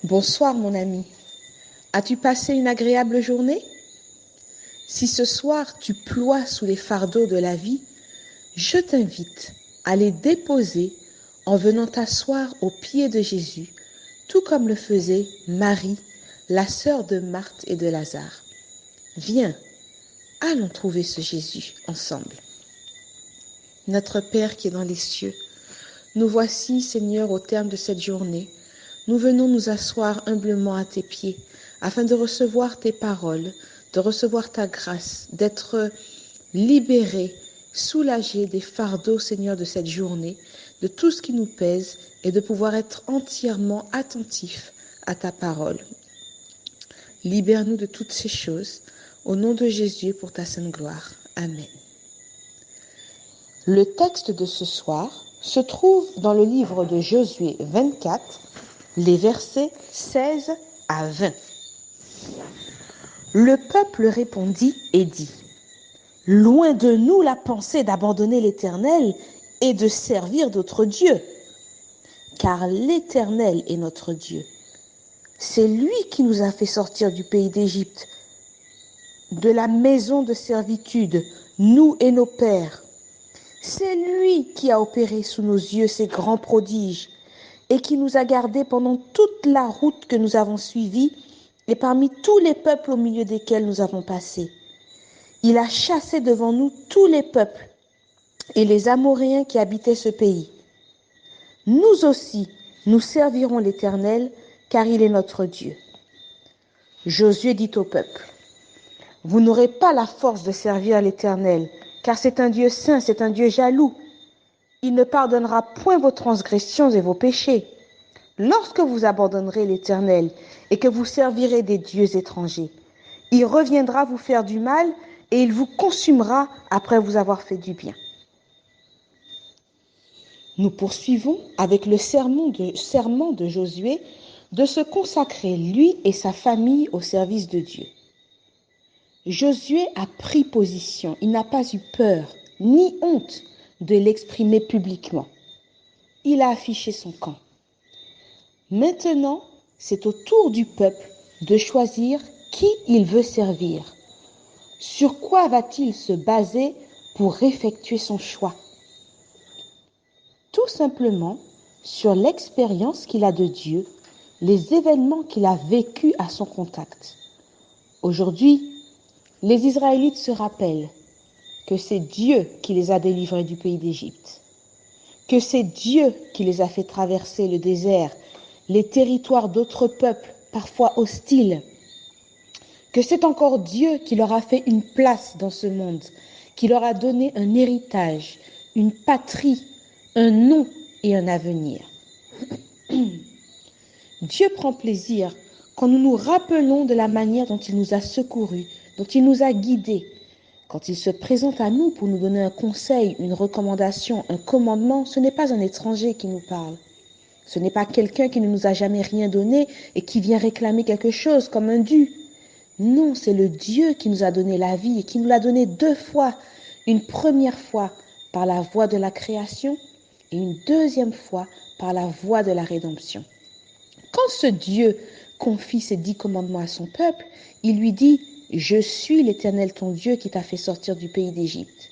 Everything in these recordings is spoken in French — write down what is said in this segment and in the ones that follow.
Bonsoir mon ami. As-tu passé une agréable journée? Si ce soir tu ploies sous les fardeaux de la vie, je t'invite à les déposer en venant t'asseoir aux pieds de Jésus, tout comme le faisait Marie, la sœur de Marthe et de Lazare. Viens, allons trouver ce Jésus ensemble. Notre Père qui est dans les cieux, nous voici, Seigneur, au terme de cette journée. Nous venons nous asseoir humblement à tes pieds, afin de recevoir tes paroles, de recevoir ta grâce, d'être libérés, soulagés des fardeaux, Seigneur, de cette journée, de tout ce qui nous pèse, et de pouvoir être entièrement attentifs à ta parole. Libère-nous de toutes ces choses, au nom de Jésus, pour ta sainte gloire. Amen. Le texte de ce soir se trouve dans le livre de Josué 24, les versets 16 à 20. Le peuple répondit et dit : « Loin de nous la pensée d'abandonner l'Éternel et de servir d'autres dieux, car l'Éternel est notre Dieu. C'est lui qui nous a fait sortir du pays d'Égypte, de la maison de servitude, nous et nos pères. C'est lui qui a opéré sous nos yeux ces grands prodiges et qui nous a gardés pendant toute la route que nous avons suivie et parmi tous les peuples au milieu desquels nous avons passé. Il a chassé devant nous tous les peuples et les Amoréens qui habitaient ce pays. Nous aussi, nous servirons l'Éternel, car il est notre Dieu. » Josué dit au peuple : « Vous n'aurez pas la force de servir l'Éternel, car c'est un Dieu saint, c'est un Dieu jaloux. Il ne pardonnera point vos transgressions et vos péchés. Lorsque vous abandonnerez l'Éternel et que vous servirez des dieux étrangers, il reviendra vous faire du mal et il vous consumera après vous avoir fait du bien. » Nous poursuivons avec le serment de Josué de se consacrer, lui et sa famille, au service de Dieu. Josué a pris position, il n'a pas eu peur ni honte de l'exprimer publiquement. Il a affiché son camp. Maintenant, c'est au tour du peuple de choisir qui il veut servir. Sur quoi va-t-il se baser pour effectuer son choix? Tout simplement sur l'expérience qu'il a de Dieu, les événements qu'il a vécus à son contact. Aujourd'hui, les Israélites se rappellent que c'est Dieu qui les a délivrés du pays d'Égypte, que c'est Dieu qui les a fait traverser le désert, les territoires d'autres peuples, parfois hostiles, que c'est encore Dieu qui leur a fait une place dans ce monde, qui leur a donné un héritage, une patrie, un nom et un avenir. Dieu prend plaisir quand nous nous rappelons de la manière dont il nous a secourus, dont il nous a guidés. Quand il se présente à nous pour nous donner un conseil, une recommandation, un commandement, ce n'est pas un étranger qui nous parle. Ce n'est pas quelqu'un qui ne nous a jamais rien donné et qui vient réclamer quelque chose comme un dû. Non, c'est le Dieu qui nous a donné la vie et qui nous l'a donné 2 fois. Une première fois par la voie de la création et une deuxième fois par la voie de la rédemption. Quand ce Dieu confie ses 10 commandements à son peuple, il lui dit : « Je suis l'Éternel ton Dieu qui t'a fait sortir du pays d'Égypte. »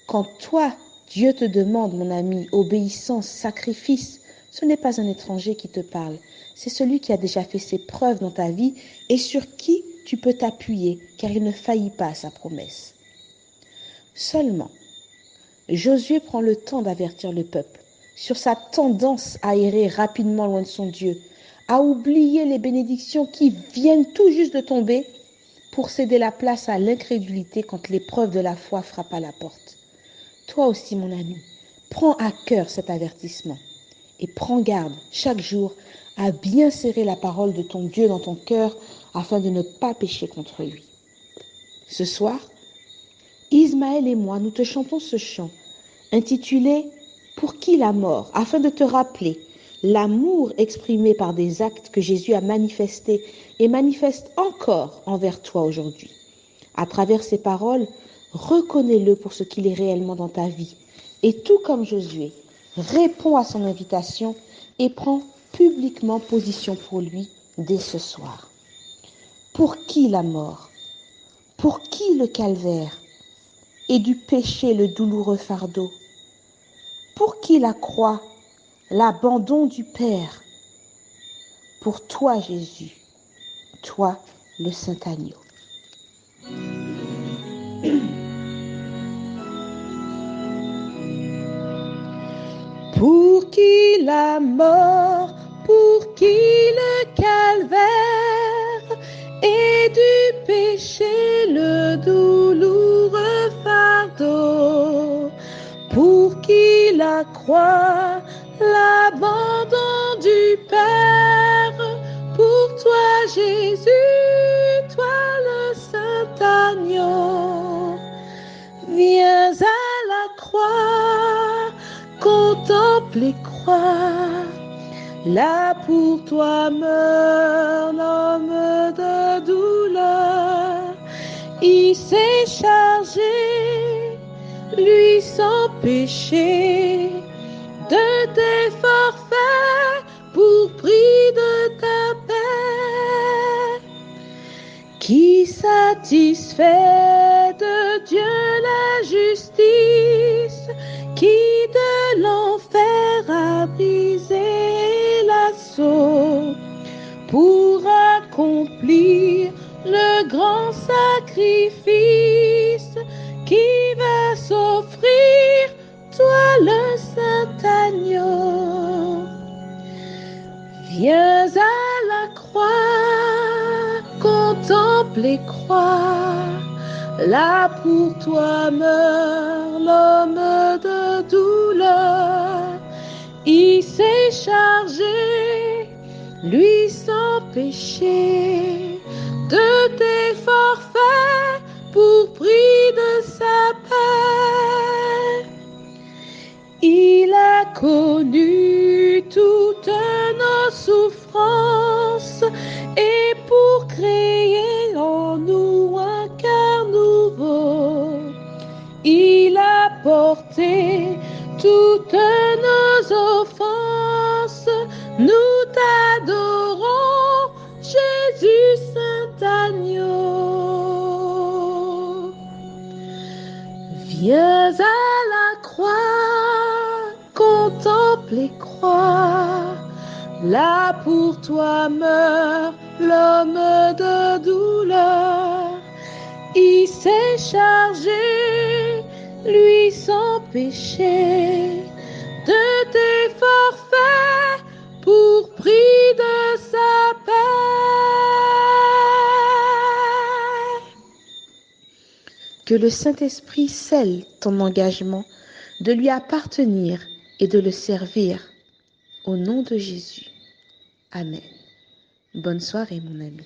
Quand toi, Dieu te demande, mon ami, obéissance, sacrifice, ce n'est pas un étranger qui te parle, c'est celui qui a déjà fait ses preuves dans ta vie et sur qui tu peux t'appuyer, car il ne faillit pas à sa promesse. Seulement, Josué prend le temps d'avertir le peuple sur sa tendance à errer rapidement loin de son Dieu, à oublier les bénédictions qui viennent tout juste de tomber pour céder la place à l'incrédulité quand l'épreuve de la foi frappe à la porte. Toi aussi, mon ami, prends à cœur cet avertissement et prends garde chaque jour à bien serrer la parole de ton Dieu dans ton cœur afin de ne pas pécher contre lui. Ce soir, Ismaël et moi, nous te chantons ce chant intitulé « Pour qui la mort ?», afin de te rappeler l'amour exprimé par des actes que Jésus a manifestés et manifeste encore envers toi aujourd'hui. À travers ces paroles, reconnais-le pour ce qu'il est réellement dans ta vie. Et tout comme Josué, réponds à son invitation et prends publiquement position pour lui dès ce soir. Pour qui la mort? Pour qui le calvaire? Et du péché le douloureux fardeau? Pour qui la croix, l'abandon du Père? Pour toi, Jésus, toi, le Saint Agneau. Pour qui la mort, pour qui le calvaire, et du péché le douloureux fardeau? Pour qui la croix, l'abandon du Père? Pour toi, Jésus, toi le Saint Agneau. Viens à la croix, contemple et crois. Là pour toi meurt l'homme de douleur. Il s'est chargé, lui sans péché, de tes forfaits pour prix de ta paix. Qui satisfait de Dieu la justice, qui de l'enfer a brisé l'assaut, pour accomplir le grand sacrifice qui va s'offrir, toi le Saint Agneau. Viens à la croix, contemple et crois. Là pour toi meurt l'homme de douleur. Il s'est chargé, lui sans péché, de tes forfaits pour prix de sa paix. Il a connu toutes nos souffrances et pour créer en nous un cœur nouveau, il a porté toutes nos offenses. Nous t'adorons, Jésus Saint Agneau. Viens à la croix, contemple et crois. Là pour toi meurt l'homme de douleur. Il s'est chargé, lui sans péché, de tes forfaits pour prix de sa paix. Que le Saint-Esprit scelle ton engagement de lui appartenir et de le servir. Au nom de Jésus. Amen. Bonne soirée, mon ami.